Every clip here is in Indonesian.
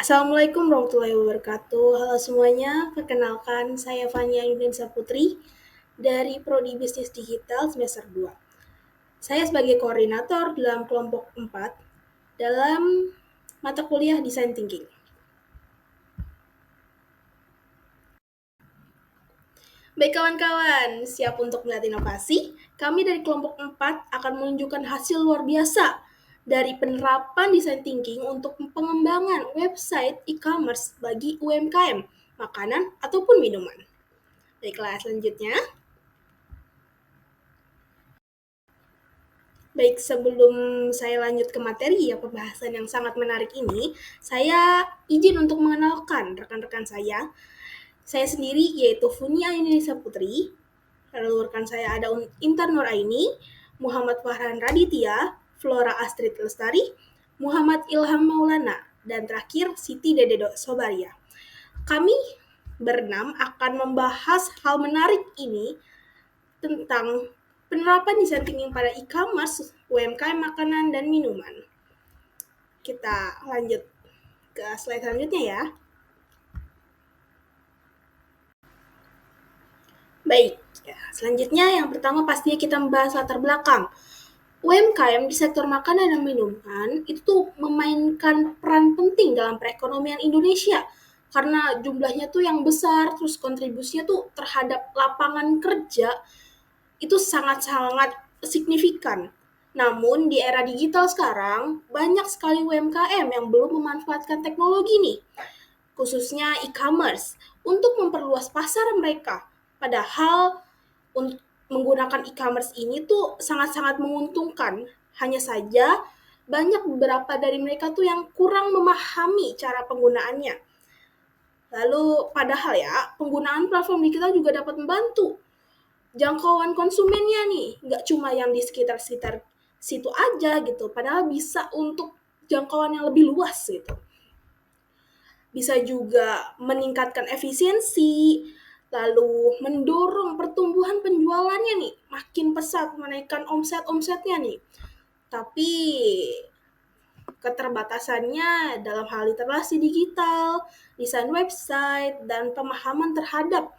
Assalamualaikum warahmatullahi wabarakatuh. Halo semuanya, perkenalkan saya Fania Yunisa Putri dari Prodi Bisnis Digital semester 2. Saya sebagai koordinator dalam kelompok 4 dalam mata kuliah Design Thinking. Baik kawan-kawan, siap untuk melihat inovasi? Kami dari kelompok 4 akan menunjukkan hasil luar biasa dari penerapan design thinking untuk pengembangan website e-commerce bagi UMKM, makanan ataupun minuman. Baiklah, selanjutnya. Baik, sebelum saya lanjut ke materi ya pembahasan yang sangat menarik ini, saya izin untuk mengenalkan rekan-rekan saya. Saya sendiri yaitu Funia Indonesia Putri, lalu rekan saya ada Intan Nuraini, Muhammad Fahran Raditya, Flora Astrid Lestari, Muhammad Ilham Maulana, dan terakhir Siti Dededo Sobaria. Kami berenam akan membahas hal menarik ini tentang penerapan design thinking pada e-commerce, UMKM makanan dan minuman. Kita lanjut ke slide selanjutnya ya. Baik, ya, selanjutnya yang pertama pastinya kita membahas latar belakang. UMKM di sektor makanan dan minuman itu tuh memainkan peran penting dalam perekonomian Indonesia karena jumlahnya tuh yang besar, terus kontribusinya tuh terhadap lapangan kerja itu sangat-sangat signifikan. Namun di era digital sekarang, banyak sekali UMKM yang belum memanfaatkan teknologi nih, khususnya e-commerce, untuk memperluas pasar mereka. Padahal untuk menggunakan e-commerce ini tuh sangat-sangat menguntungkan. Hanya saja banyak beberapa dari mereka tuh yang kurang memahami cara penggunaannya. Lalu padahal ya, penggunaan platform digital juga dapat membantu jangkauan konsumennya nih, nggak cuma yang di sekitar-sekitar situ aja gitu, padahal bisa untuk jangkauan yang lebih luas gitu. Bisa juga meningkatkan efisiensi, lalu mendorong pertumbuhan penjualannya nih, makin pesat, menaikkan omset-omsetnya nih. Tapi keterbatasannya dalam hal literasi digital, desain website, dan pemahaman terhadap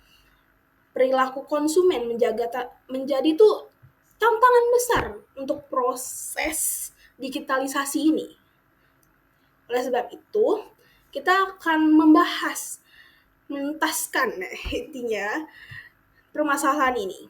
perilaku konsumen menjadi tuh tantangan besar untuk proses digitalisasi ini. Oleh sebab itu, kita akan membahas, menuntaskan intinya permasalahan ini.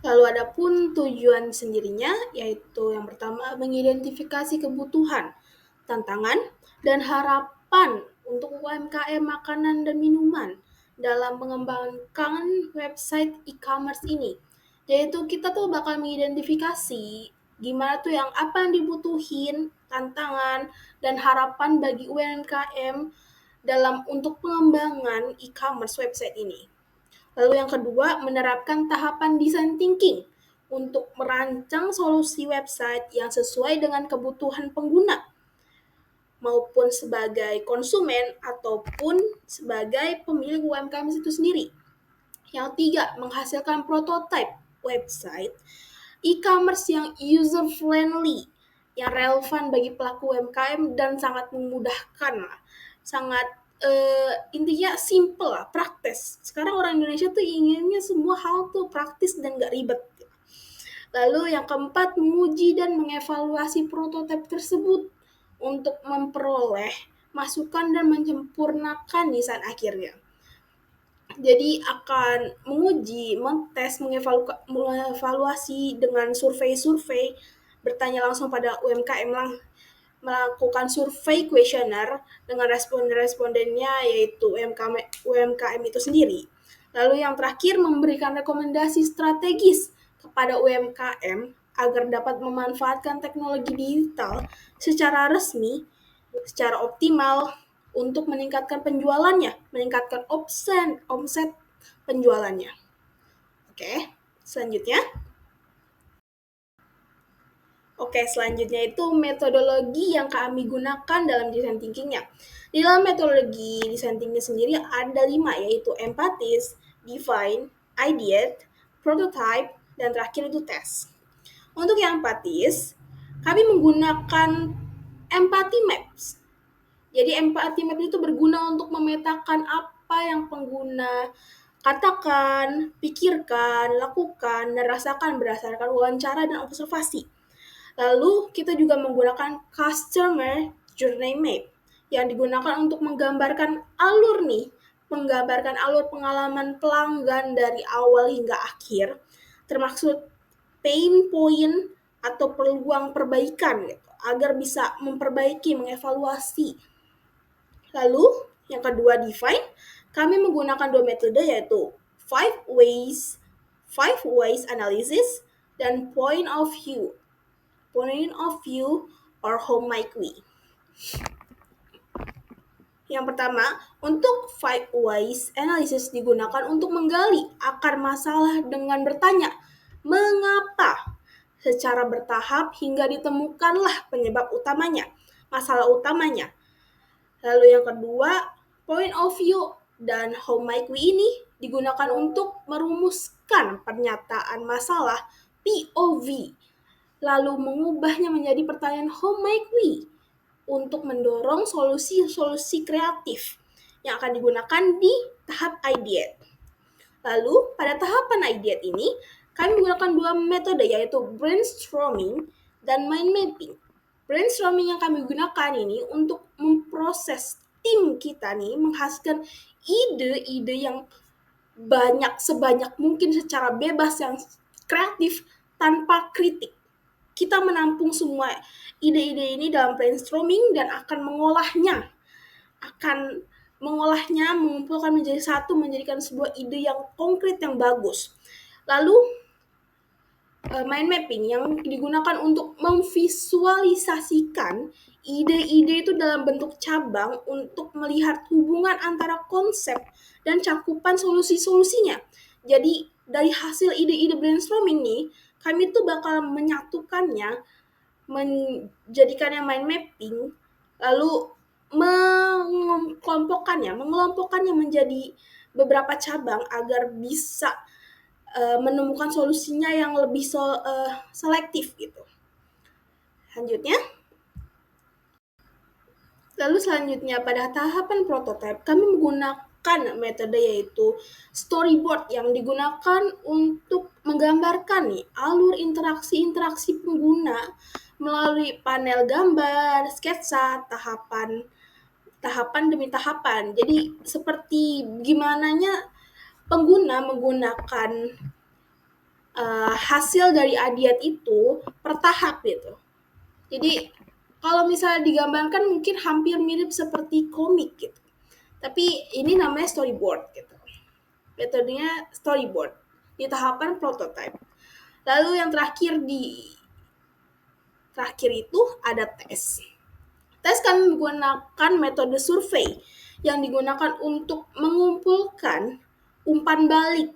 Lalu ada pun tujuan sendirinya, yaitu yang pertama mengidentifikasi kebutuhan, tantangan, dan harapan untuk UMKM makanan dan minuman dalam mengembangkan website e-commerce ini. Yaitu kita tuh bakal mengidentifikasi gimana tuh yang apa yang dibutuhin, tantangan, dan harapan bagi UMKM dalam untuk pengembangan e-commerce website ini. Lalu yang kedua, menerapkan tahapan design thinking untuk merancang solusi website yang sesuai dengan kebutuhan pengguna maupun sebagai konsumen ataupun sebagai pemilik UMKM itu sendiri. Yang tiga, menghasilkan prototype website e-commerce yang user friendly, yang relevan bagi pelaku UMKM dan sangat memudahkan lah. Sangat intinya simple lah, praktis. Sekarang orang Indonesia tuh inginnya semua hal tuh praktis dan gak ribet. Lalu yang keempat, menguji dan mengevaluasi prototipe tersebut untuk memperoleh masukan dan menyempurnakan desain akhirnya. Jadi akan menguji, mentes, mengevaluasi dengan survei-survei, bertanya langsung pada UMKM melakukan survei kuesioner dengan responden-respondennya yaitu UMKM itu sendiri. Lalu yang terakhir memberikan rekomendasi strategis kepada UMKM agar dapat memanfaatkan teknologi digital secara resmi, secara optimal untuk meningkatkan penjualannya, meningkatkan omset penjualannya. Oke, selanjutnya. Oke, selanjutnya itu metodologi yang kami gunakan dalam design thinking-nya. Di dalam metodologi design thinking sendiri ada 5, yaitu empathis, define, ideate, prototype, dan terakhir itu test. Untuk yang empathis, kami menggunakan empathy maps. Jadi empathy map itu berguna untuk memetakan apa yang pengguna katakan, pikirkan, lakukan, dan rasakan berdasarkan wawancara dan observasi. Lalu kita juga menggunakan customer journey map yang digunakan untuk menggambarkan alur pengalaman pelanggan dari awal hingga akhir, termasuk pain point atau peluang perbaikan gitu, agar bisa memperbaiki, mengevaluasi. Lalu yang kedua define, kami menggunakan dua metode yaitu five ways analysis dan point of view. Point of view or how might we. Yang pertama, untuk five ways analysis digunakan untuk menggali akar masalah dengan bertanya, mengapa? Secara bertahap hingga ditemukanlah penyebab utamanya, masalah utamanya. Lalu yang kedua, point of view dan how might we ini digunakan untuk merumuskan pernyataan masalah POV, lalu mengubahnya menjadi pertanyaan how might we untuk mendorong solusi-solusi kreatif yang akan digunakan di tahap ideate. Lalu pada tahapan ideate ini, kami menggunakan dua metode yaitu brainstorming dan mind mapping. Brainstorming yang kami gunakan ini untuk memproses tim kita nih menghasilkan ide-ide yang sebanyak mungkin secara bebas yang kreatif tanpa kritik. Kita menampung semua ide-ide ini dalam brainstorming dan akan mengumpulkan menjadi satu, menjadikan sebuah ide yang konkret yang bagus. Lalu mind mapping yang digunakan untuk memvisualisasikan ide-ide itu dalam bentuk cabang untuk melihat hubungan antara konsep dan cakupan solusi-solusinya. Jadi dari hasil ide-ide brainstorming nih, kami tuh bakal menyatukannya, menjadikannya mind mapping, lalu mengelompokkannya menjadi beberapa cabang agar bisa menemukan solusinya yang lebih selektif gitu. Lalu selanjutnya pada tahapan prototype kami menggunakan metode yaitu storyboard yang digunakan untuk menggambarkan nih alur interaksi pengguna melalui panel gambar, sketsa, tahapan demi tahapan. Jadi seperti gimananya pengguna menggunakan hasil dari adiat itu per tahap gitu. Jadi kalau misalnya digambarkan mungkin hampir mirip seperti komik gitu. Tapi ini namanya storyboard gitu. Metodenya storyboard di tahapan prototype. Lalu yang terakhir itu ada tes. Tes kami menggunakan metode survei yang digunakan untuk mengumpulkan umpan balik.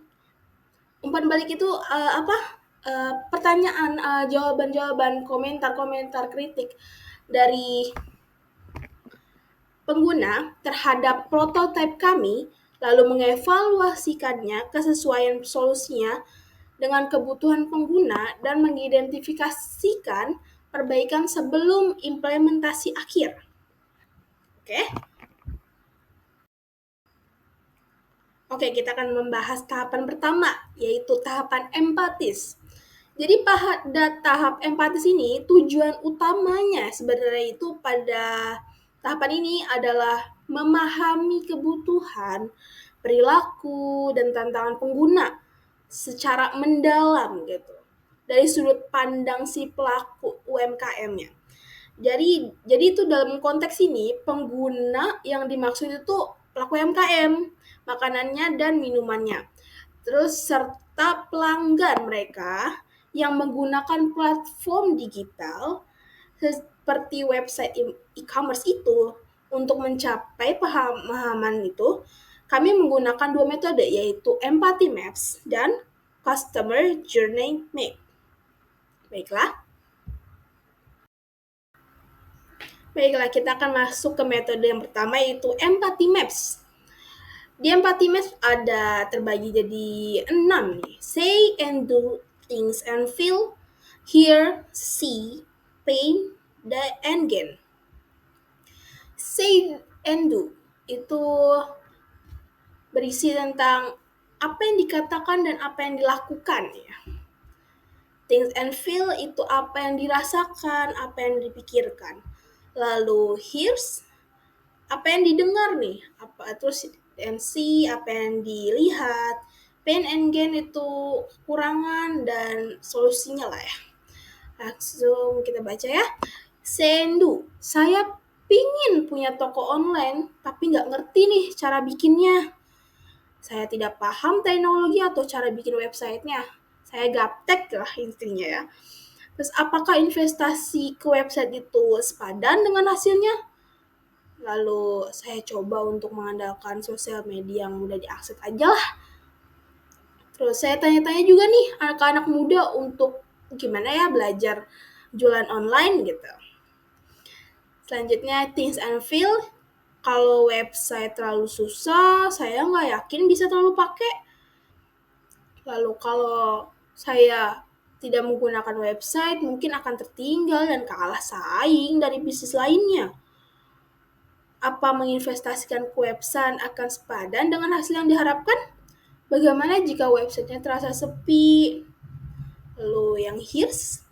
Umpan balik itu pertanyaan, jawaban-jawaban, komentar kritik dari pengguna terhadap prototipe kami, lalu mengevaluasikannya kesesuaian solusinya dengan kebutuhan pengguna dan mengidentifikasikan perbaikan sebelum implementasi akhir. Oke, kita akan membahas tahapan pertama, yaitu tahapan empatis. Jadi pada tahap empatis ini, tujuan utamanya sebenarnya itu pada tahapan ini adalah memahami kebutuhan, perilaku, dan tantangan pengguna secara mendalam gitu, dari sudut pandang si pelaku UMKM-nya. Jadi itu dalam konteks ini pengguna yang dimaksud itu pelaku UMKM, makanannya dan minumannya. Terus serta pelanggan mereka yang menggunakan platform digital seperti website e-commerce itu. Untuk mencapai pemahaman itu, kami menggunakan dua metode yaitu empathy maps dan customer journey map. Baiklah, kita akan masuk ke metode yang pertama yaitu empathy maps. Di empathy maps ada terbagi jadi 6 nih. Say and do things and feel, hear, see, pain, and gain. Say and do itu berisi tentang apa yang dikatakan dan apa yang dilakukan ya. Think and feel itu apa yang dirasakan, apa yang dipikirkan. Lalu hears apa yang didengar nih, apa terus and see apa yang dilihat. Pain and gain itu kekurangan dan solusinya lah ya. Langsung kita baca ya. Sendu, saya pingin punya toko online, tapi nggak ngerti nih cara bikinnya. Saya tidak paham teknologi atau cara bikin websitenya. Saya gaptek lah intinya ya. Terus apakah investasi ke website itu sepadan dengan hasilnya? Lalu saya coba untuk mengandalkan sosial media yang mudah diakses aja lah. Terus saya tanya-tanya juga nih anak-anak muda untuk gimana ya belajar jualan online gitu. Selanjutnya things and feel. Kalau website terlalu susah, saya nggak yakin bisa terlalu pakai. Lalu kalau saya tidak menggunakan website, mungkin akan tertinggal dan kalah saing dari bisnis lainnya. Apa menginvestasikan ke website akan sepadan dengan hasil yang diharapkan? Bagaimana jika websitenya terasa sepi? Lalu yang here's,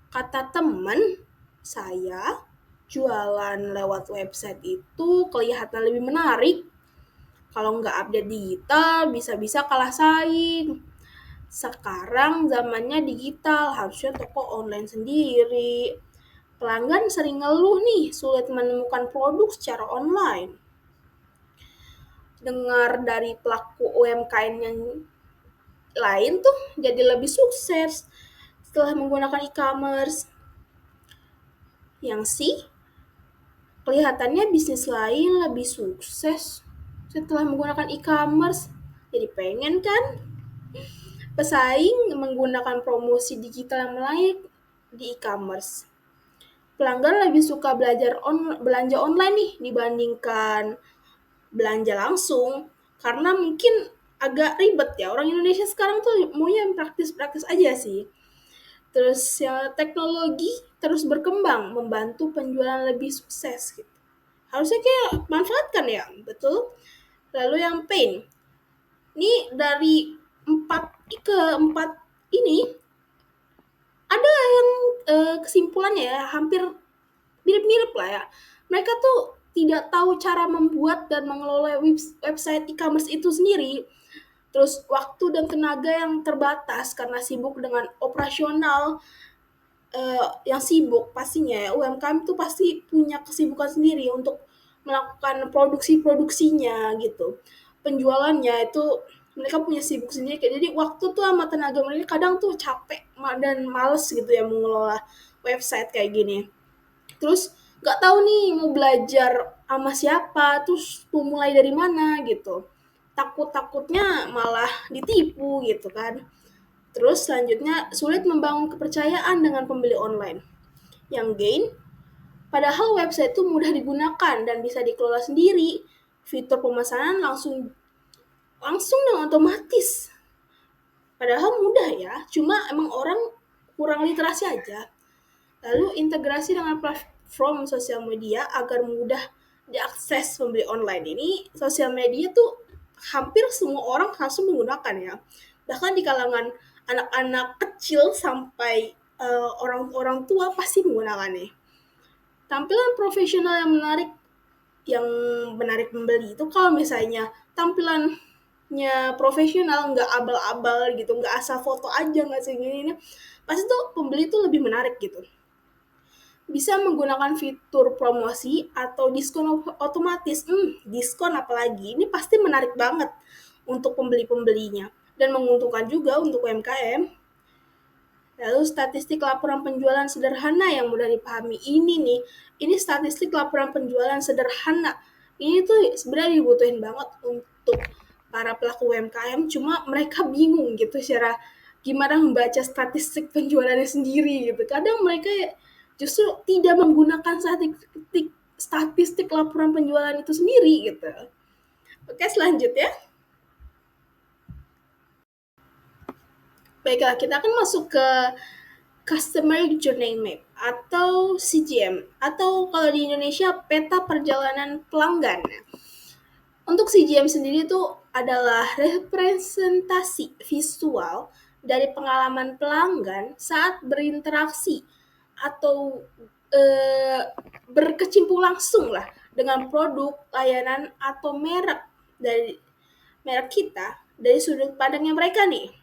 kata teman saya, jualan lewat website itu kelihatan lebih menarik. Kalau nggak update digital, bisa-bisa kalah saing. Sekarang zamannya digital, harusnya toko online sendiri. Pelanggan sering ngeluh nih, sulit menemukan produk secara online. Dengar dari pelaku UMKM yang lain tuh jadi lebih sukses setelah menggunakan e-commerce. Yang sih, kelihatannya bisnis lain lebih sukses setelah menggunakan e-commerce. Jadi pengen kan? Pesaing menggunakan promosi digital yang menarik di e-commerce. Pelanggan lebih suka belanja online nih dibandingkan belanja langsung karena mungkin agak ribet ya. Orang Indonesia sekarang tuh maunya yang praktis-praktis aja sih. Terus ya, teknologi terus berkembang membantu penjualan lebih sukses gitu. Harusnya kayak manfaatkan ya, betul. Lalu yang pain. Ini dari keempat ini ada yang kesimpulannya ya hampir mirip-mirip lah ya. Mereka tuh tidak tahu cara membuat dan mengelola website e-commerce itu sendiri. Terus waktu dan tenaga yang terbatas karena sibuk dengan operasional yang sibuk pastinya ya. UMKM itu pasti punya kesibukan sendiri untuk melakukan produksinya gitu. Penjualannya itu mereka punya sibuk sendiri. Jadi waktu tuh sama tenaga mereka kadang tuh capek dan males gitu ya mengelola website kayak gini. Terus nggak tahu nih mau belajar sama siapa, terus mau mulai dari mana gitu. Takutnya malah ditipu gitu kan. Terus selanjutnya sulit membangun kepercayaan dengan pembeli online. Yang gain, padahal website itu mudah digunakan dan bisa dikelola sendiri. Fitur pemesanan langsung dan otomatis. Padahal mudah ya, cuma emang orang kurang literasi aja. Lalu integrasi dengan platform sosial media agar mudah diakses pembeli online ini, sosial media tuh hampir semua orang langsung menggunakan ya. Bahkan di kalangan anak-anak kecil sampai orang-orang tua pasti menggunakannya. Tampilan profesional yang menarik pembeli itu kalau misalnya tampilannya profesional, nggak abal-abal gitu, nggak asal foto aja, nggak segini, pasti tuh pembeli tuh lebih menarik gitu. Bisa menggunakan fitur promosi atau diskon otomatis. Diskon apalagi, ini pasti menarik banget untuk pembeli-pembelinya dan menguntungkan juga untuk UMKM. Lalu statistik laporan penjualan sederhana yang mudah dipahami ini statistik laporan penjualan sederhana. Ini tuh sebenarnya dibutuhin banget untuk para pelaku UMKM, cuma mereka bingung gitu cara gimana membaca statistik penjualannya sendiri gitu. Kadang mereka justru tidak menggunakan statistik laporan penjualan itu sendiri gitu. Oke, selanjutnya. Baiklah, kita akan masuk ke Customer Journey Map atau CJM, atau kalau di Indonesia peta perjalanan pelanggan. Untuk CGM sendiri itu adalah representasi visual dari pengalaman pelanggan saat berinteraksi atau berkecimpung langsung lah dengan produk, layanan, atau merek kita dari sudut pandangnya mereka nih.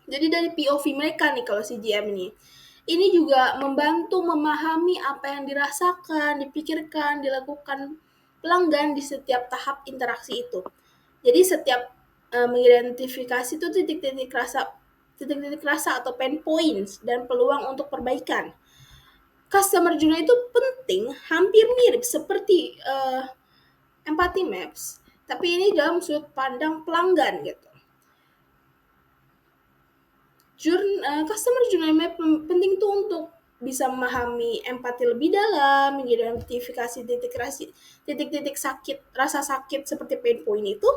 Jadi dari POV mereka nih kalau CGM ini. Ini juga membantu memahami apa yang dirasakan, dipikirkan, dilakukan pelanggan di setiap tahap interaksi itu. Jadi setiap mengidentifikasi itu titik-titik rasa atau pain points dan peluang untuk perbaikan. Customer journey itu penting, hampir mirip seperti empathy maps, tapi ini dalam sudut pandang pelanggan gitu. Customer journey map penting tuh untuk bisa memahami empati lebih dalam, mengidentifikasi titik-titik sakit, rasa sakit seperti pain point itu,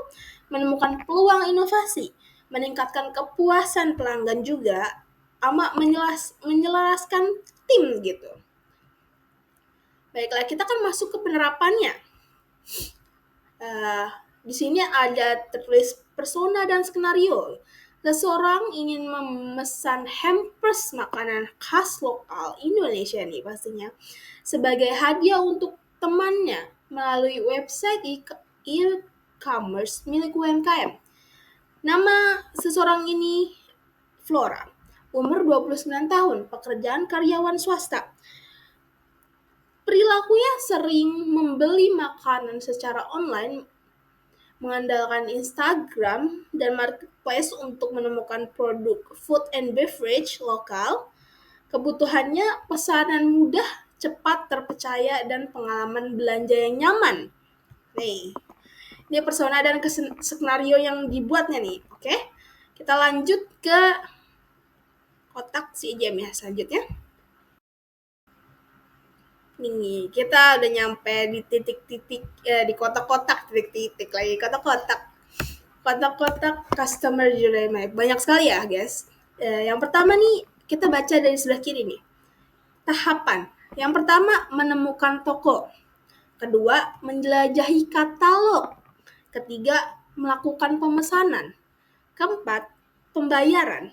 menemukan peluang inovasi, meningkatkan kepuasan pelanggan juga, sama menyelaraskan tim gitu. Baiklah, kita kan masuk ke penerapannya. Di sini ada tertulis persona dan skenario. Seseorang ingin memesan hampers makanan khas lokal Indonesia nih pastinya sebagai hadiah untuk temannya melalui website e-commerce milik UMKM. Nama seseorang ini Flora, umur 29 tahun, pekerjaan karyawan swasta. Perilakunya sering membeli makanan secara online, mengandalkan Instagram dan marketplace untuk menemukan produk food and beverage lokal. Kebutuhannya pesanan mudah, cepat, terpercaya, dan pengalaman belanja yang nyaman. Nih, ini persona dan skenario yang dibuatnya nih. Oke, kita lanjut ke kotak si jam ya selanjutnya. Nih, kita udah nyampe di titik-titik, di kotak-kotak, titik-titik lagi, kotak-kotak customer journey map. Banyak sekali ya guys. Yang pertama nih, kita baca dari sebelah kiri nih. Tahapan. Yang pertama, menemukan toko. Kedua, menjelajahi katalog. Ketiga, melakukan pemesanan. Keempat, pembayaran.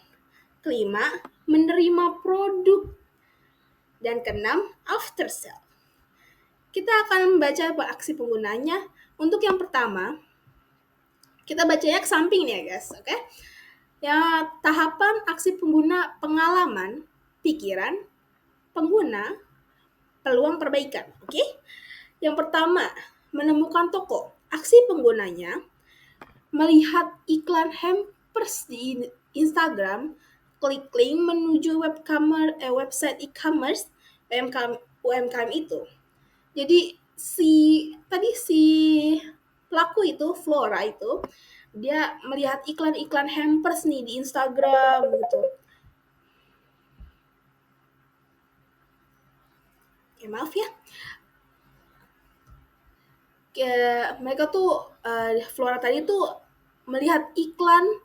Kelima, menerima produk. Dan keenam, after sale. Kita akan membaca aksi penggunanya. Untuk yang pertama, kita bacanya ke samping nih ya guys, oke? Ya, tahapan aksi pengguna, pengalaman, pikiran, pengguna, peluang perbaikan, oke? Yang pertama, menemukan toko. Aksi penggunanya, melihat iklan hampers di Instagram, klik link menuju website e-commerce UMKM itu. Jadi si pelaku itu, Flora itu, dia melihat iklan-iklan hampers nih di Instagram gitu. Ya maaf ya. Mereka tuh, Flora tadi tuh melihat iklan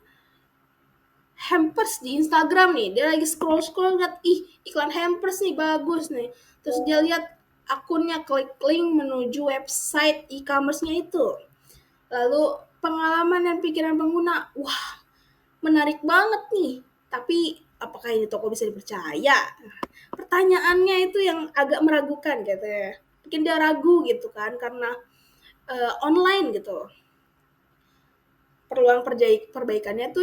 hampers di Instagram nih. Dia lagi scroll-scroll lihat, iklan hampers nih bagus nih. Terus dia lihat akunnya, klik link menuju website e-commerce-nya itu. Lalu pengalaman dan pikiran pengguna, wah menarik banget nih. Tapi apakah ini toko bisa dipercaya? Pertanyaannya itu yang agak meragukan gitu ya. Bikin dia ragu gitu kan karena online gitu. Peluang perbaikannya tuh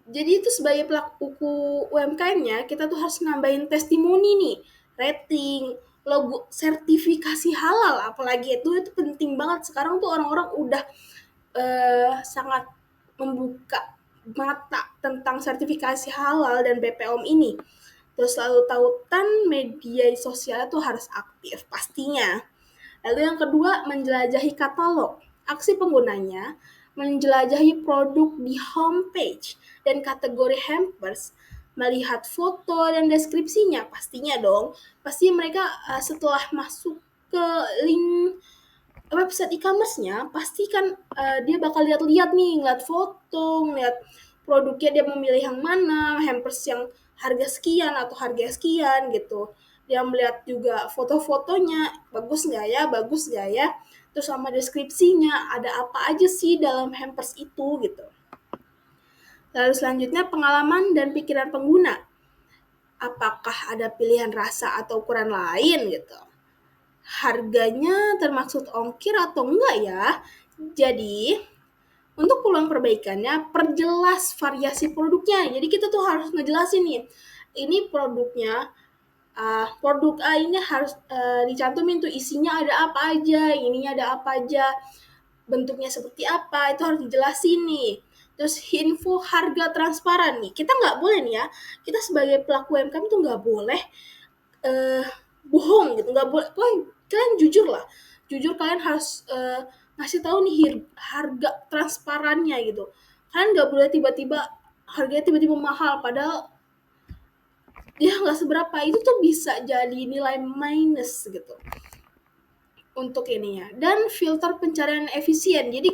jadi itu sebagai pelaku UMKM-nya kita tuh harus nambahin testimoni nih, rating, logo, sertifikasi halal, apalagi itu penting banget. Sekarang tuh orang-orang udah sangat membuka mata tentang sertifikasi halal dan BPOM ini. Terus lalu tautan media sosial itu harus aktif pastinya. Lalu yang kedua, menjelajahi katalog. Aksi penggunanya menjelajahi produk di homepage dan kategori hampers, melihat foto dan deskripsinya pastinya dong. Pasti mereka setelah masuk ke link website e-commerce-nya, pasti kan dia bakal lihat-lihat nih, ngeliat foto, ngeliat produknya, dia memilih yang mana, hampers yang harga sekian atau harga sekian gitu. Dia melihat juga foto-fotonya, bagus nggak ya, terus sama deskripsinya, ada apa aja sih dalam hampers itu gitu. Lalu selanjutnya pengalaman dan pikiran pengguna. Apakah ada pilihan rasa atau ukuran lain gitu. Harganya termaksud ongkir atau enggak ya? Jadi, untuk peluang perbaikannya, perjelas variasi produknya. Jadi kita tuh harus ngejelasin nih, ini produknya, produk A ini harus dicantumin tuh isinya ada apa aja, ininya ada apa aja, bentuknya seperti apa, itu harus dijelasin nih. Terus info harga transparan nih, kita nggak boleh nih ya, kita sebagai pelaku UMKM tuh nggak boleh uh, bohong gitu, nggak boleh, kalian jujur lah, jujur kalian harus ngasih tahu nih harga transparannya gitu. Kalian nggak boleh tiba-tiba harganya tiba-tiba mahal padahal ya nggak seberapa, itu tuh bisa jadi nilai minus gitu untuk ininya. Dan filter pencarian efisien, jadi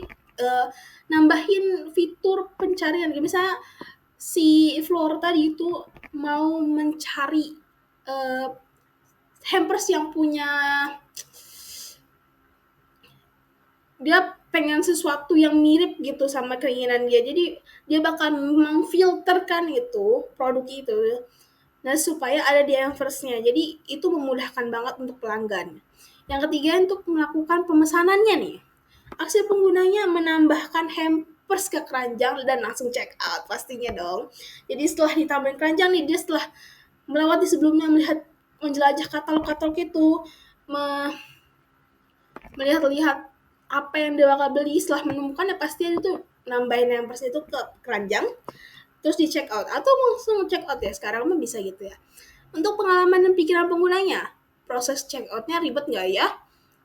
nambahin fitur pencarian, misalnya si Flora tadi itu mau mencari hampers yang punya, dia pengen sesuatu yang mirip gitu sama keinginan dia, jadi dia bakal memfilterkan itu produk itu, nah supaya ada di hampers-nya, jadi itu memudahkan banget untuk pelanggan. Yang ketiga, untuk melakukan pemesanannya nih, aksi penggunanya menambahkan hampers ke keranjang dan langsung check out pastinya dong. Jadi setelah ditambahin keranjang nih, dia setelah melewati sebelumnya, melihat, menjelajah katalog-katalog itu, melihat-lihat apa yang dia bakal beli, setelah menemukan ya pasti itu nambahin hampers itu ke keranjang, terus di check out atau langsung check out ya, sekarang mah bisa gitu ya. Untuk pengalaman dan pikiran penggunanya, proses check outnya ribet nggak ya?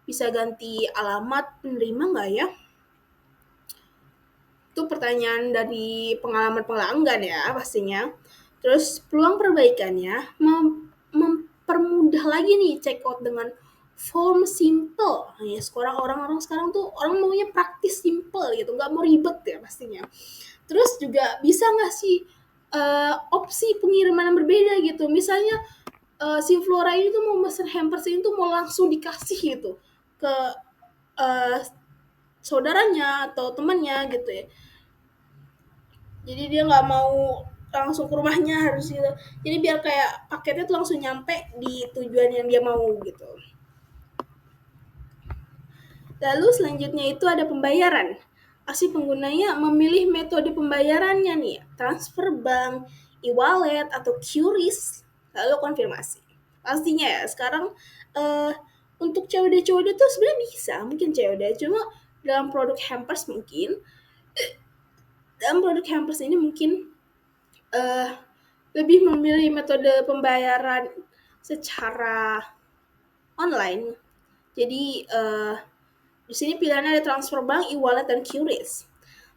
Bisa ganti alamat penerima nggak ya? Itu pertanyaan dari pengalaman pelanggan ya pastinya. Terus peluang perbaikannya, mempermudah lagi nih check out dengan form simple. Ya, sekarang orang-orang sekarang tuh orang maunya praktis, simple gitu, nggak mau ribet ya pastinya. Terus juga bisa ngasih opsi pengiriman yang berbeda gitu. Misalnya si Flora ini tuh mau mesen hampers ini tuh mau langsung dikasih gitu ke uh, saudaranya atau temannya gitu ya. Jadi dia nggak mau langsung ke rumahnya, harus gitu. Jadi biar kayak paketnya tuh langsung nyampe di tujuan yang dia mau gitu. Lalu selanjutnya itu ada pembayaran. Aksi penggunanya memilih metode pembayarannya nih, transfer bank, e-wallet, atau QRIS, lalu konfirmasi. Pastinya ya, sekarang uh, untuk COD-COD tuh sebenarnya bisa, mungkin COD, cuma dalam produk hampers mungkin, dalam produk hampers ini mungkin lebih memilih metode pembayaran secara online. Jadi di sini pilihannya ada transfer bank, e-wallet, dan QRIS.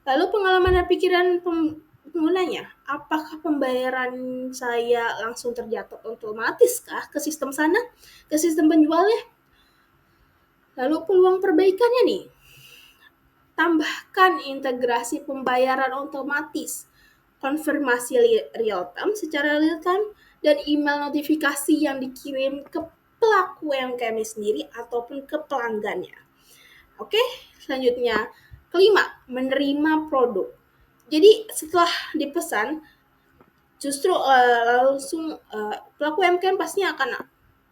Lalu pengalaman dan pikiran penggunanya, apakah pembayaran saya langsung tercatat otomatis kah ke sistem sana, ke sistem penjualnya? Lalu peluang perbaikannya nih, tambahkan integrasi pembayaran otomatis, konfirmasi real time secara real time, dan email notifikasi yang dikirim ke pelaku UMKM sendiri ataupun ke pelanggannya. Oke, selanjutnya kelima, menerima produk. Jadi setelah dipesan, justru langsung pelaku UMKM pastinya akan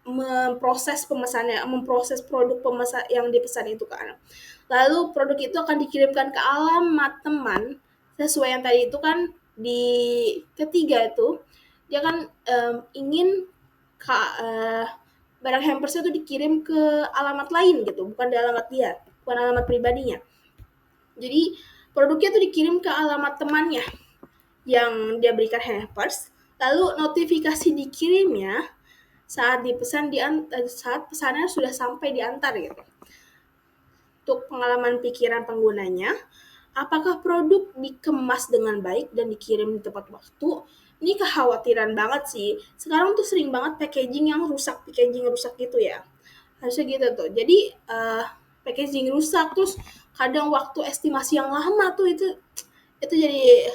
memproses pemesannya, memproses produk pemesan yang dipesan itu kan. Lalu produk itu akan dikirimkan ke alamat teman sesuai yang tadi itu kan. Di ketiga itu dia kan ingin barang hampersnya itu dikirim ke alamat lain gitu, bukan di alamat dia, bukan alamat pribadinya. Jadi produknya itu dikirim ke alamat temannya yang dia berikan hampers, lalu notifikasi dikirimnya saat dipesan saat pesanan sudah sampai diantar gitu. Untuk pengalaman pikiran penggunanya, apakah produk dikemas dengan baik dan dikirim di tepat waktu? Ini kekhawatiran banget sih. Sekarang tuh sering banget packaging rusak gitu ya. Harusnya gitu tuh. Jadi packaging rusak, terus kadang waktu estimasi yang lama tuh, itu jadi,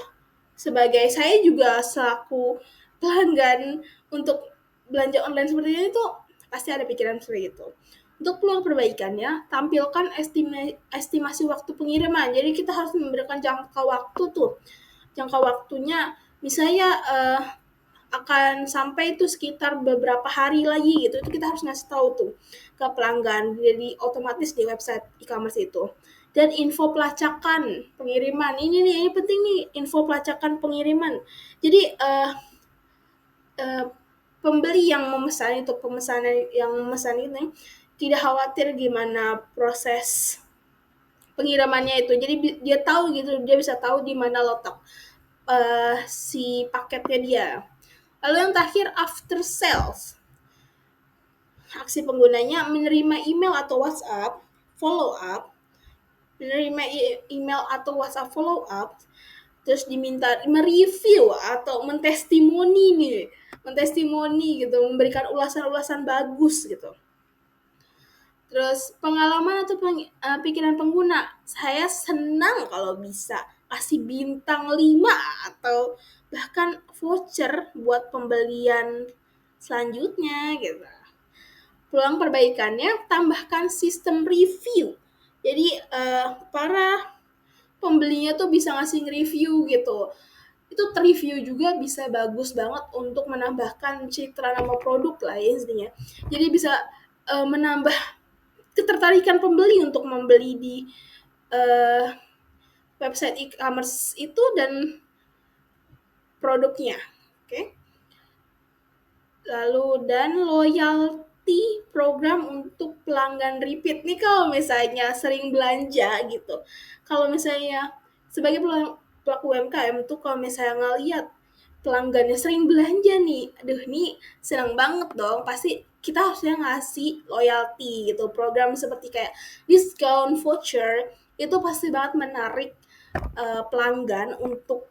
sebagai saya juga selaku pelanggan untuk belanja online seperti ini tuh pasti ada pikiran seperti itu. Untuk peluang perbaikannya, tampilkan estimasi waktu pengiriman. Jadi kita harus memberikan jangka waktu tuh. Jangka waktunya misalnya akan sampai itu sekitar beberapa hari lagi gitu. Itu kita harus ngasih tahu tuh ke pelanggan. Jadi otomatis di website e-commerce itu. Dan info pelacakan pengiriman. Ini penting nih, info pelacakan pengiriman. Jadi eh, pembeli yang memesan itu, memesan ini tidak khawatir gimana proses pengirimannya itu. Jadi dia tahu gitu, dia bisa tahu di mana letak si paketnya dia. Lalu yang terakhir, after sales. Aksi penggunanya menerima email atau WhatsApp follow up, menerima email atau WhatsApp follow up, terus diminta mereview atau mentestimoni gitu, memberikan ulasan-ulasan bagus gitu. Terus pengalaman atau pikiran pengguna, saya senang kalau bisa kasih bintang 5 atau bahkan voucher buat pembelian selanjutnya gitu. Peluang perbaikannya, tambahkan sistem review. Jadi para pembelinya tuh bisa ngasih review gitu. Itu review juga bisa bagus banget untuk menambahkan citra nama produk lah ya intinya. Jadi bisa menambah ketertarikan pembeli untuk membeli di website e-commerce itu dan produknya. Oke. Lalu dan loyalty program untuk pelanggan repeat nih kalau misalnya sering belanja gitu. Kalau misalnya sebagai pelaku UMKM tuh kalau misalnya ngeliat pelanggannya sering belanja nih, aduh nih senang banget dong. Pasti kita harusnya ngasih loyalty gitu, program seperti kayak discount voucher itu pasti banget menarik pelanggan untuk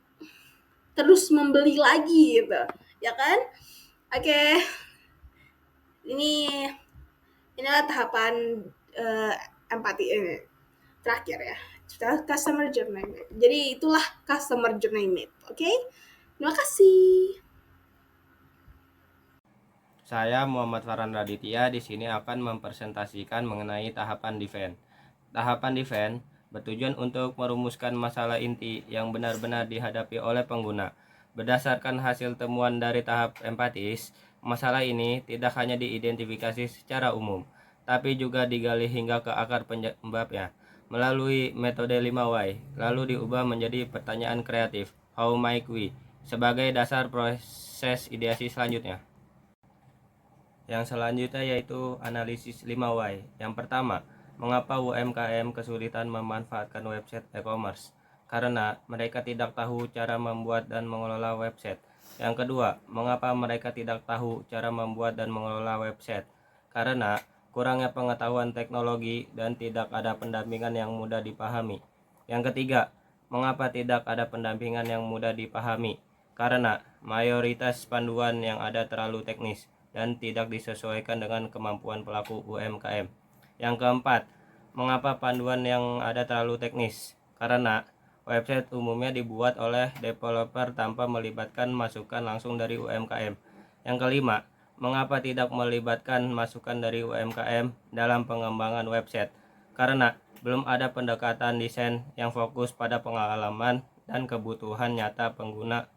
terus membeli lagi gitu, ya kan? Oke, ini inilah tahapan empati ini terakhir ya. Customer journey map. Jadi itulah customer journey map. Oke, terima kasih. Saya Muhammad Farhan Raditya di sini akan mempresentasikan mengenai tahapan defense. Tahapan defense bertujuan untuk merumuskan masalah inti yang benar-benar dihadapi oleh pengguna. Berdasarkan hasil temuan dari tahap empatis, masalah ini tidak hanya diidentifikasi secara umum, tapi juga digali hingga ke akar penyebabnya melalui metode 5 why, lalu diubah menjadi pertanyaan kreatif, how might we, sebagai dasar proses ideasi selanjutnya. Yang selanjutnya yaitu analisis 5 why. Yang pertama, mengapa UMKM kesulitan memanfaatkan website e-commerce? Karena mereka tidak tahu cara membuat dan mengelola website. Yang kedua, mengapa mereka tidak tahu cara membuat dan mengelola website? Karena kurangnya pengetahuan teknologi dan tidak ada pendampingan yang mudah dipahami. Yang ketiga, mengapa tidak ada pendampingan yang mudah dipahami? Karena mayoritas panduan yang ada terlalu teknis dan tidak disesuaikan dengan kemampuan pelaku UMKM. Yang keempat, mengapa panduan yang ada terlalu teknis? Karena website umumnya dibuat oleh developer tanpa melibatkan masukan langsung dari UMKM. Yang kelima, mengapa tidak melibatkan masukan dari UMKM dalam pengembangan website? Karena belum ada pendekatan desain yang fokus pada pengalaman dan kebutuhan nyata pengguna.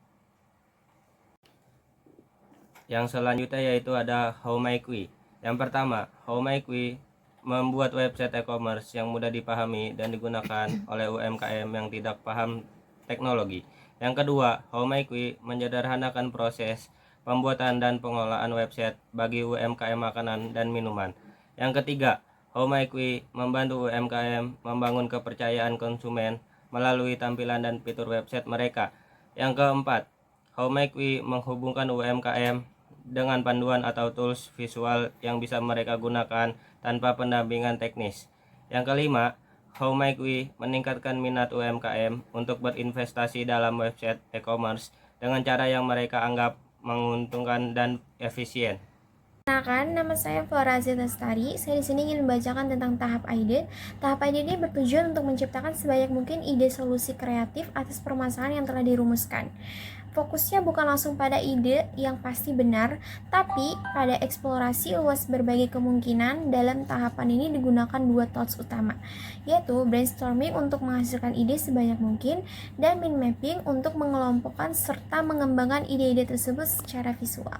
Yang selanjutnya yaitu ada how might we. Yang pertama, how might we membuat website e-commerce yang mudah dipahami dan digunakan oleh UMKM yang tidak paham teknologi. Yang kedua, how might we menyederhanakan proses pembuatan dan pengelolaan website bagi UMKM makanan dan minuman. Yang ketiga, how might we membantu UMKM membangun kepercayaan konsumen melalui tampilan dan fitur website mereka. Yang keempat, how might we menghubungkan UMKM dengan panduan atau tools visual yang bisa mereka gunakan tanpa pendampingan teknis. Yang kelima, how might we meningkatkan minat UMKM untuk berinvestasi dalam website e-commerce dengan cara yang mereka anggap menguntungkan dan efisien. Perkenalkan, nama saya Flora Azia Lestari. Saya di sini ingin membacakan tentang tahap ide. Tahap ide ini bertujuan untuk menciptakan sebanyak mungkin ide solusi kreatif atas permasalahan yang telah dirumuskan. Fokusnya bukan langsung pada ide yang pasti benar, tapi pada eksplorasi luas berbagai kemungkinan. Dalam tahapan ini digunakan 2 tools utama, yaitu brainstorming untuk menghasilkan ide sebanyak mungkin dan mind mapping untuk mengelompokkan serta mengembangkan ide-ide tersebut secara visual.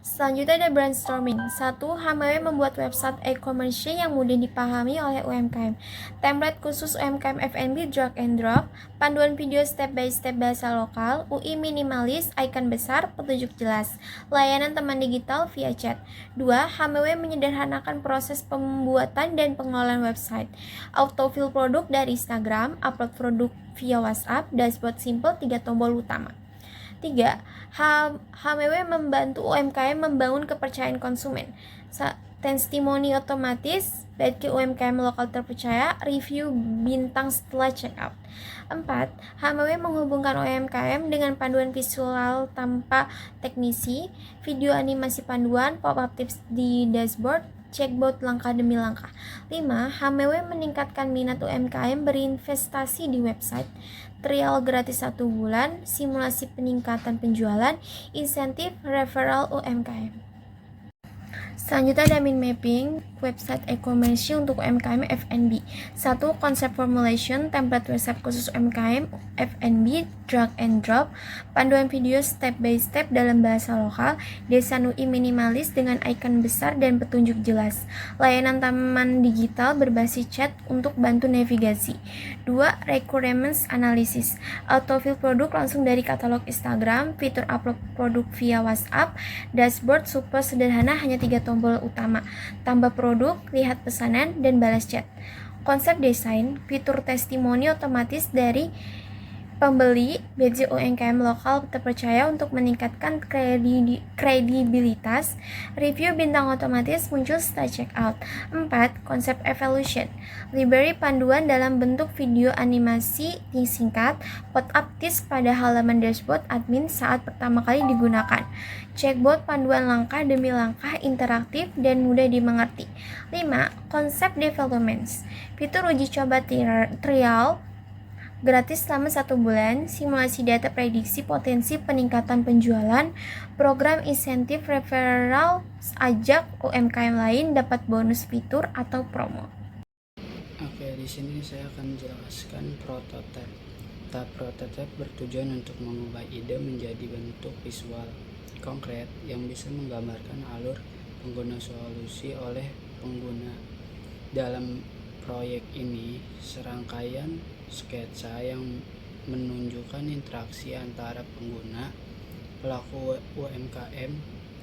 Selanjutnya ada brainstorming. 1. HMW membuat website e-commerce yang mudah dipahami oleh UMKM. Template khusus UMKM F&B drag and drop, panduan video step by step bahasa lokal, UI minimalis, icon besar, petunjuk jelas, layanan teman digital via chat. 2. HMW menyederhanakan proses pembuatan dan pengelolaan website. Autofill produk dari Instagram, upload produk via WhatsApp, dashboard simple, 3 tombol utama. 3. HMW membantu UMKM membangun kepercayaan konsumen. Testimoni otomatis, bagi UMKM lokal terpercaya, review bintang setelah checkout. 4. HMW menghubungkan UMKM dengan panduan visual tanpa teknisi, video animasi panduan, pop-up tips di dashboard, chatbot langkah demi langkah. 5. HMW meningkatkan minat UMKM berinvestasi di website, trial gratis 1 bulan, simulasi peningkatan penjualan, insentif referral UMKM. Selanjutnya ada mind mapping website e-commerce untuk UMKM F&B. 1. Konsep formulation, template website khusus UMKM F&B, drag and drop, panduan video step by step dalam bahasa lokal, desain UI minimalis dengan icon besar dan petunjuk jelas, layanan taman digital berbasis chat untuk bantu navigasi. 2. Requirements analysis, autofill produk langsung dari katalog Instagram, fitur upload produk via WhatsApp, dashboard super sederhana hanya 3 tombol utama, tambah produk, lihat pesanan, dan balas chat. Konsep desain, fitur testimoni otomatis dari pembeli, badge UMKM lokal terpercaya untuk meningkatkan kredibilitas, review bintang otomatis muncul setelah checkout. 4. Konsep evolution, library panduan dalam bentuk video animasi singkat, pop-up tips pada halaman dashboard admin saat pertama kali digunakan, chatbot panduan langkah demi langkah interaktif dan mudah dimengerti. 5. Konsep developments, fitur uji coba trial gratis selama 1 bulan, simulasi data prediksi potensi peningkatan penjualan, program insentif referral, ajak UMKM lain dapat bonus fitur atau promo. Oke, di sini saya akan menjelaskan prototipe. Tahap prototipe bertujuan untuk mengubah ide menjadi bentuk visual konkret yang bisa menggambarkan alur pengguna solusi oleh pengguna. Dalam proyek ini, serangkaian sketsa yang menunjukkan interaksi antara pengguna, pelaku UMKM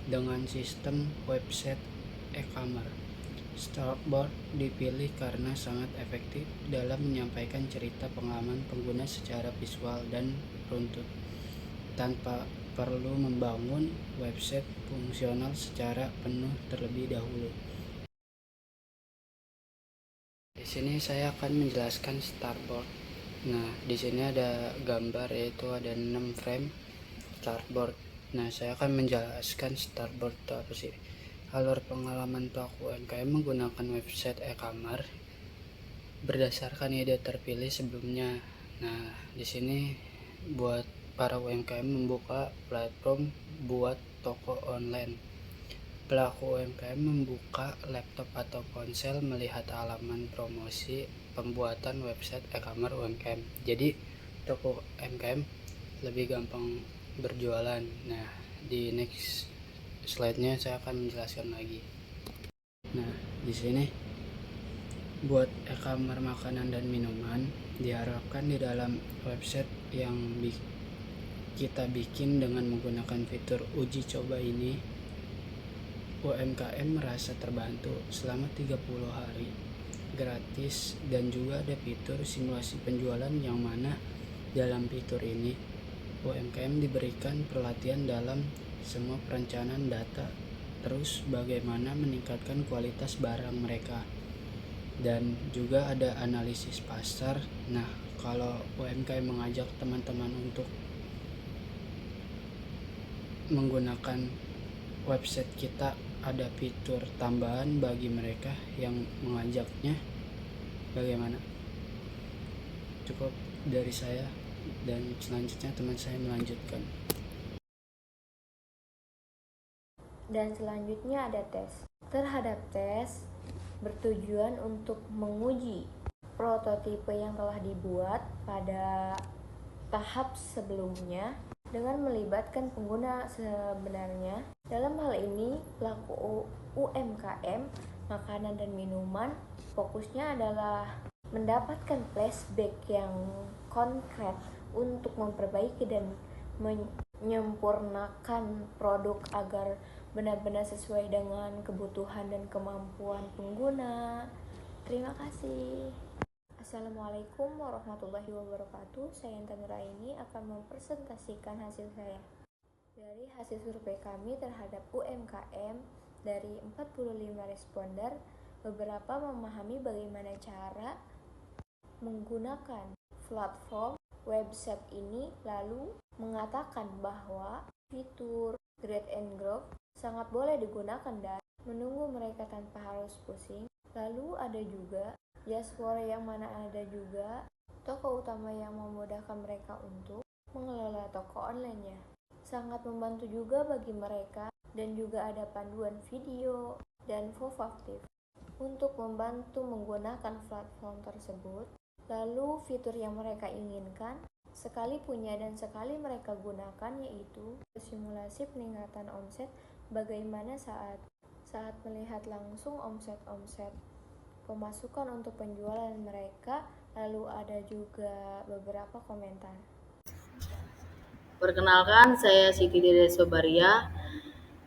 dengan sistem website e-commerce. Storyboard dipilih karena sangat efektif dalam menyampaikan cerita pengalaman pengguna secara visual dan runtut, tanpa perlu membangun website fungsional secara penuh terlebih dahulu. Di sini saya akan menjelaskan storyboard. Nah, di sini ada gambar, yaitu ada 6 frame storyboard. Nah, saya akan menjelaskan storyboard itu apa sih. Alur pengalaman pelaku UMKM menggunakan website e-commerce berdasarkan ide terpilih sebelumnya. Nah, di sini buat para UMKM membuka platform buat toko online. Pelaku UMKM membuka laptop atau ponsel melihat halaman promosi pembuatan website e-commerce UMKM. Jadi toko UMKM lebih gampang berjualan. Nah, di next slide-nya saya akan menjelaskan lagi. Nah, di sini buat e-commerce makanan dan minuman diharapkan di dalam website yang kita bikin dengan menggunakan fitur uji coba ini, UMKM merasa terbantu selama 30 hari gratis, dan juga ada fitur simulasi penjualan yang mana dalam fitur ini UMKM diberikan pelatihan dalam semua perencanaan data, terus bagaimana meningkatkan kualitas barang mereka, dan juga ada analisis pasar. Nah, kalau UMKM mengajak teman-teman untuk menggunakan website kita, ada fitur tambahan bagi mereka yang mengajaknya. Bagaimana? Cukup dari saya. dan selanjutnya teman saya melanjutkan. Dan selanjutnya ada tes. Terhadap tes bertujuan untuk menguji prototipe yang telah dibuat pada tahap sebelumnya dengan melibatkan pengguna sebenarnya. Dalam hal ini, pelaku UMKM makanan dan minuman fokusnya adalah mendapatkan flashback yang konkret untuk memperbaiki dan menyempurnakan produk agar benar-benar sesuai dengan kebutuhan dan kemampuan pengguna. Terima kasih. Assalamualaikum warahmatullahi wabarakatuh. Saya Intan Nuraini akan mempresentasikan hasil saya. Dari hasil survei kami terhadap UMKM, dari 45 responder, beberapa memahami bagaimana cara menggunakan platform website ini, lalu mengatakan bahwa fitur drag and drop sangat boleh digunakan dan menunggu mereka tanpa harus pusing. Lalu ada juga dashboard yang mana ada juga toko utama yang memudahkan mereka untuk mengelola toko online-nya. Sangat membantu juga bagi mereka, dan juga ada panduan video dan infografik untuk membantu menggunakan platform tersebut. Lalu fitur yang mereka inginkan sekali punya dan sekali mereka gunakan, yaitu simulasi peningkatan omset, bagaimana saat melihat langsung omset pemasukan untuk penjualan mereka. Lalu ada juga beberapa komentar. Perkenalkan, saya Siti Dede Sobaria.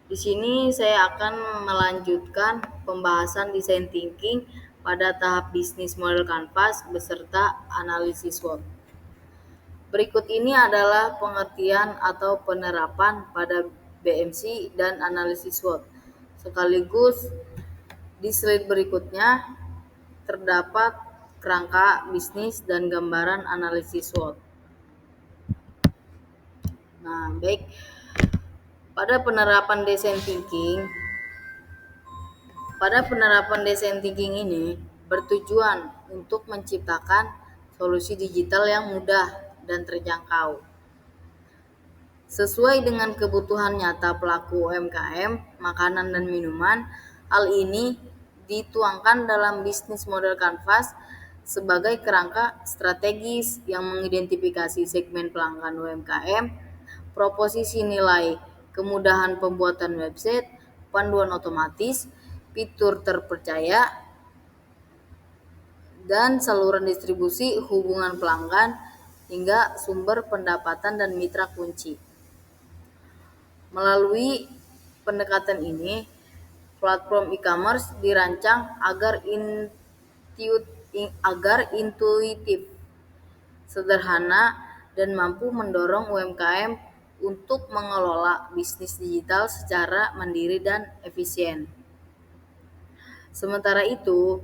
Di sini saya akan melanjutkan pembahasan design thinking pada tahap bisnis model kanvas beserta analisis SWOT. Berikut ini adalah pengertian atau penerapan pada BMC dan analisis SWOT. Sekaligus di slide berikutnya terdapat kerangka bisnis dan gambaran analisis SWOT. Nah, baik. Pada penerapan design thinking ini bertujuan untuk menciptakan solusi digital yang mudah dan terjangkau sesuai dengan kebutuhan nyata pelaku UMKM makanan dan minuman. Hal ini dituangkan dalam bisnis model kanvas sebagai kerangka strategis yang mengidentifikasi segmen pelanggan UMKM, proposisi nilai, kemudahan pembuatan website, panduan otomatis, fitur terpercaya, dan saluran distribusi, hubungan pelanggan, hingga sumber pendapatan dan mitra kunci. Melalui pendekatan ini, platform e-commerce dirancang agar intuitif, sederhana, dan mampu mendorong UMKM untuk mengelola bisnis digital secara mandiri dan efisien. Sementara itu,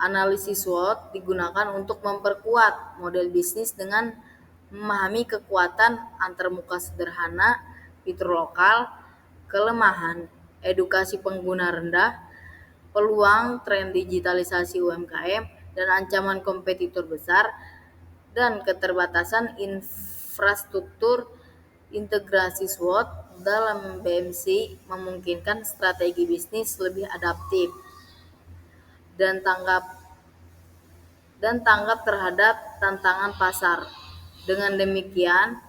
analisis SWOT digunakan untuk memperkuat model bisnis dengan memahami kekuatan antarmuka sederhana, fitur lokal, kelemahan, edukasi pengguna rendah, peluang tren digitalisasi UMKM, dan ancaman kompetitor besar, dan keterbatasan infrastruktur. Integrasi SWOT dalam BMC memungkinkan strategi bisnis lebih adaptif dan tanggap terhadap tantangan pasar. Dengan demikian,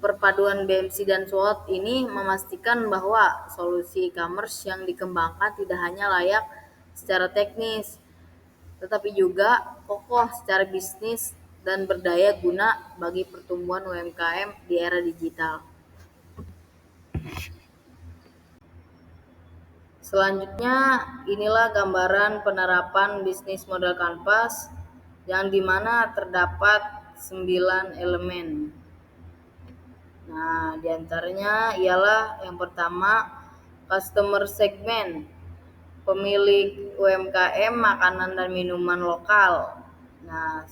perpaduan BMC dan SWOT ini memastikan bahwa solusi e-commerce yang dikembangkan tidak hanya layak secara teknis, tetapi juga kokoh secara bisnis dan berdaya guna bagi pertumbuhan UMKM di era digital. Selanjutnya, inilah gambaran penerapan bisnis model kanvas yang dimana terdapat 9 elemen. Nah, diantaranya ialah yang pertama, customer segment, pemilik UMKM makanan dan minuman lokal. Nah,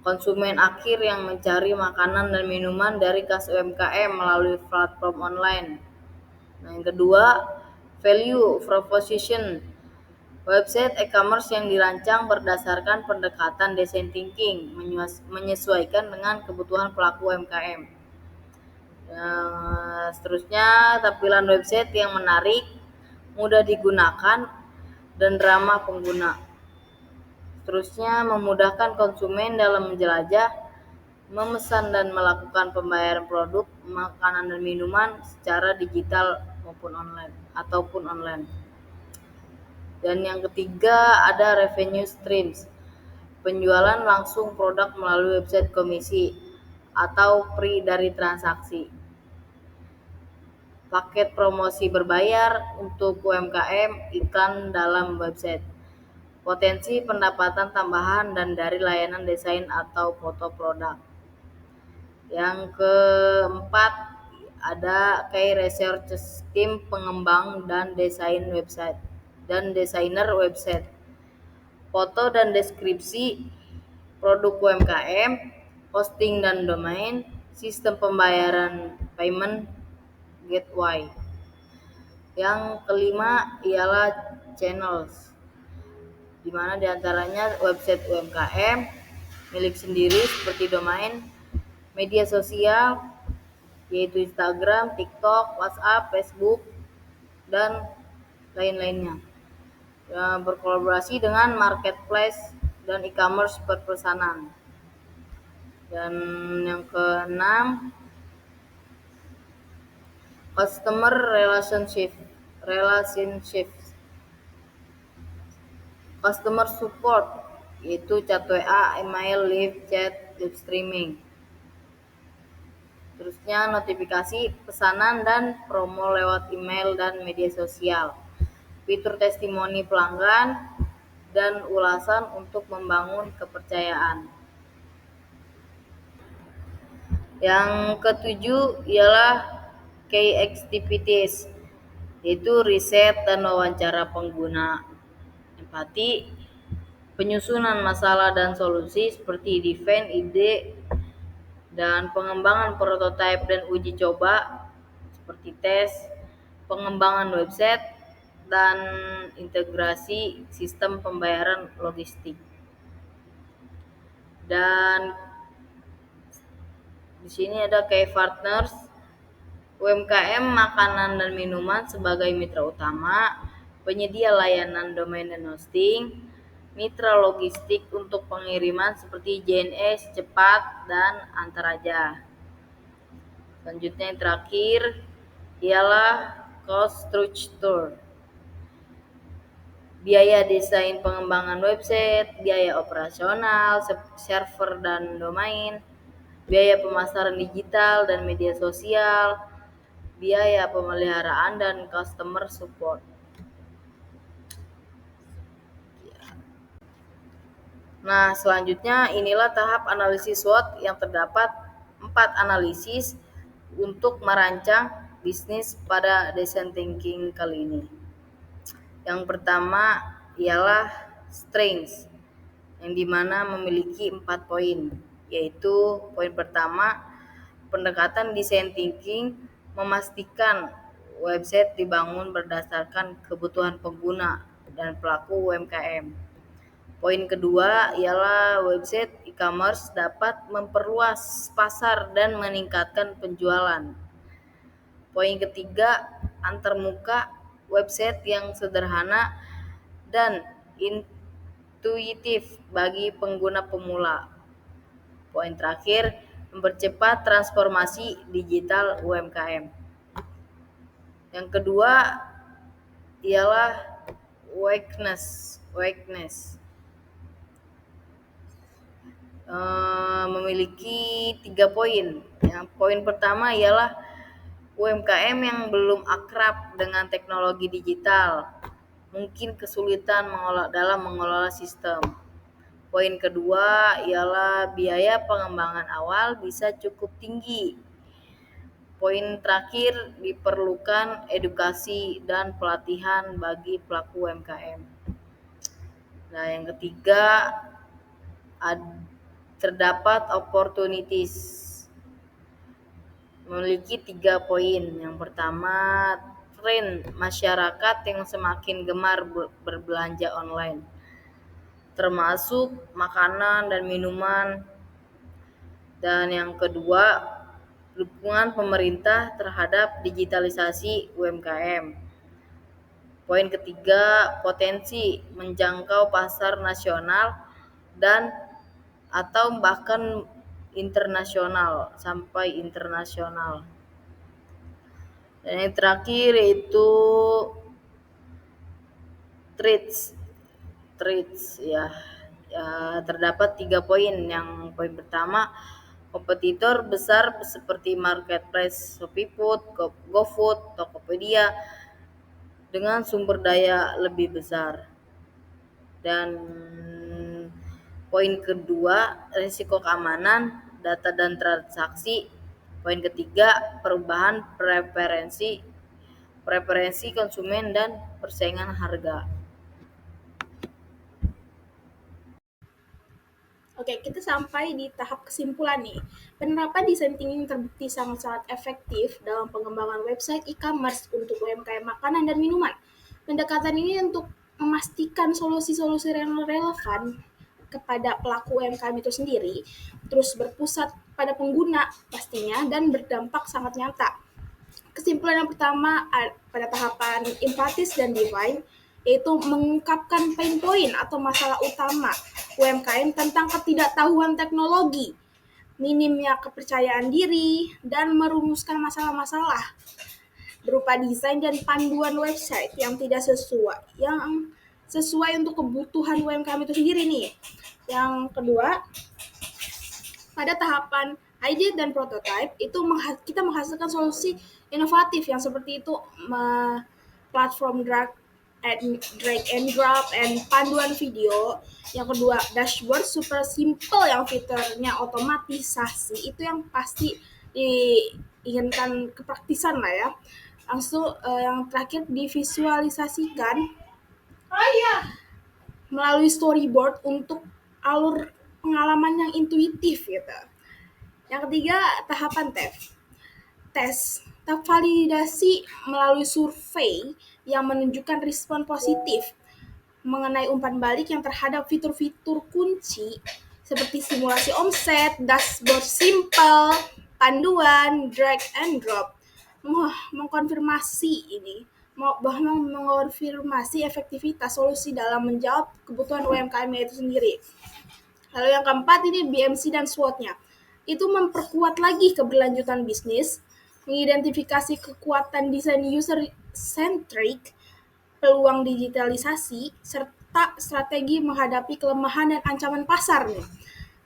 konsumen akhir yang mencari makanan dan minuman dari kas UMKM melalui platform online. Nah, yang kedua, value proposition, Website e-commerce yang dirancang berdasarkan pendekatan design thinking, menyesuaikan dengan kebutuhan pelaku UMKM. Seterusnya, tampilan website yang menarik, mudah digunakan, dan ramah pengguna. Seterusnya, memudahkan konsumen dalam menjelajah, memesan dan melakukan pembayaran produk, makanan dan minuman secara digital ataupun online. Dan yang ketiga ada revenue streams. Penjualan langsung produk melalui website komisi atau free dari transaksi. Paket promosi berbayar untuk UMKM, iklan dalam website. Potensi pendapatan tambahan dan dari layanan desain atau foto produk. Yang keempat ada key research tim pengembang dan desainer website. Foto dan deskripsi produk UMKM, hosting dan domain, sistem pembayaran payment gateway. Yang kelima ialah channels, di mana diantaranya website UMKM, milik sendiri seperti domain, media sosial, yaitu Instagram, TikTok, WhatsApp, Facebook, dan lain-lainnya. Berkolaborasi dengan marketplace dan e-commerce berpesanan. Dan yang keenam, customer relationships, customer support, yaitu chat WA, email, live chat, live streaming. Terusnya notifikasi pesanan dan promo lewat email dan media sosial. Fitur testimoni pelanggan dan ulasan untuk membangun kepercayaan. Yang ketujuh ialah key activities, yaitu riset dan wawancara pengguna, empati, penyusunan masalah dan solusi seperti define ide, dan pengembangan prototipe dan uji coba seperti tes, pengembangan website, dan integrasi sistem pembayaran logistik. Dan di sini ada key partners, UMKM makanan dan minuman sebagai mitra utama, penyedia layanan domain dan hosting, mitra logistik untuk pengiriman seperti JNS, Cepat, dan Antaraja. Selanjutnya yang terakhir ialah cost structure, biaya desain pengembangan website, biaya operasional, server dan domain, biaya pemasaran digital dan media sosial, biaya pemeliharaan dan customer support. Nah, selanjutnya inilah tahap analisis SWOT yang terdapat 4 analisis untuk merancang bisnis pada design thinking kali ini. Yang pertama ialah strengths, yang dimana memiliki 4 poin, yaitu poin pertama, pendekatan design thinking memastikan website dibangun berdasarkan kebutuhan pengguna dan pelaku UMKM. Poin kedua ialah website e-commerce dapat memperluas pasar dan meningkatkan penjualan. Poin ketiga, antarmuka, website yang sederhana dan intuitif bagi pengguna pemula. Poin terakhir, mempercepat transformasi digital UMKM. Yang kedua ialah weakness. Memiliki 3 poin. Yang poin pertama ialah UMKM yang belum akrab dengan teknologi digital, mungkin kesulitan dalam mengelola sistem. Poin kedua ialah biaya pengembangan awal bisa cukup tinggi. Poin terakhir, diperlukan edukasi dan pelatihan bagi pelaku UMKM. Nah, yang ketiga, terdapat opportunities, memiliki 3 poin. Yang pertama, tren masyarakat yang semakin gemar berbelanja online, termasuk makanan dan minuman. Dan yang kedua, dukungan pemerintah terhadap digitalisasi UMKM. Poin ketiga, potensi menjangkau pasar nasional dan atau bahkan sampai internasional. Dan yang terakhir yaitu trades ya. Terdapat 3 poin. Yang poin pertama, kompetitor besar seperti marketplace Shopee Food, GoFood, Tokopedia dengan sumber daya lebih besar. Dan poin kedua, risiko keamanan data dan transaksi. Poin ketiga, perubahan preferensi konsumen dan persaingan harga. Oke, kita sampai di tahap kesimpulan nih. Penerapan desain thinking terbukti sangat-sangat efektif dalam pengembangan website e-commerce untuk UMKM makanan dan minuman. Pendekatan ini untuk memastikan solusi-solusi yang relevan kepada pelaku UMKM itu sendiri, terus berpusat pada pengguna pastinya, dan berdampak sangat nyata. Kesimpulan yang pertama pada tahapan empatis dan divine, yaitu mengungkapkan pain point atau masalah utama UMKM tentang ketidaktahuan teknologi, minimnya kepercayaan diri, dan merumuskan masalah-masalah berupa desain dan panduan website yang sesuai untuk kebutuhan UMKM itu sendiri nih. Yang kedua, pada tahapan ide dan prototype itu kita menghasilkan solusi inovatif yang seperti itu, platform drag and drop and panduan video. Yang kedua, dashboard super simple yang fiturnya otomatisasi, itu yang pasti diinginkan kepraktisan lah ya. Langsung yang terakhir, divisualisasikan melalui storyboard untuk alur pengalaman yang intuitif gitu. Yang ketiga, tahapan tes validasi melalui survei yang menunjukkan respon positif mengenai umpan balik yang terhadap fitur-fitur kunci seperti simulasi omset, dashboard simple, panduan, drag and drop. Mengkonfirmasi efektivitas solusi dalam menjawab kebutuhan UMKM itu sendiri. Lalu yang keempat, ini BMC dan SWOT-nya. Itu memperkuat lagi keberlanjutan bisnis, mengidentifikasi kekuatan desain user-centric, peluang digitalisasi, serta strategi menghadapi kelemahan dan ancaman pasar nih.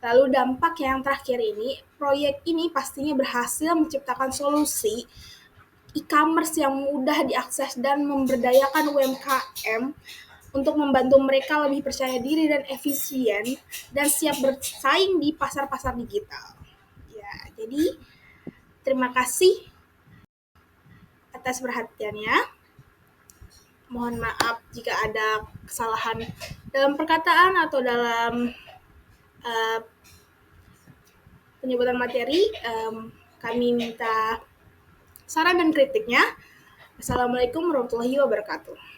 Lalu dampak yang terakhir ini, proyek ini pastinya berhasil menciptakan solusi e-commerce yang mudah diakses dan memberdayakan UMKM untuk membantu mereka lebih percaya diri dan efisien dan siap bersaing di pasar-pasar digital. Ya, jadi terima kasih atas perhatiannya. Mohon maaf jika ada kesalahan dalam perkataan atau dalam penyebutan materi. Kami minta saran dan kritiknya. Assalamualaikum warahmatullahi wabarakatuh.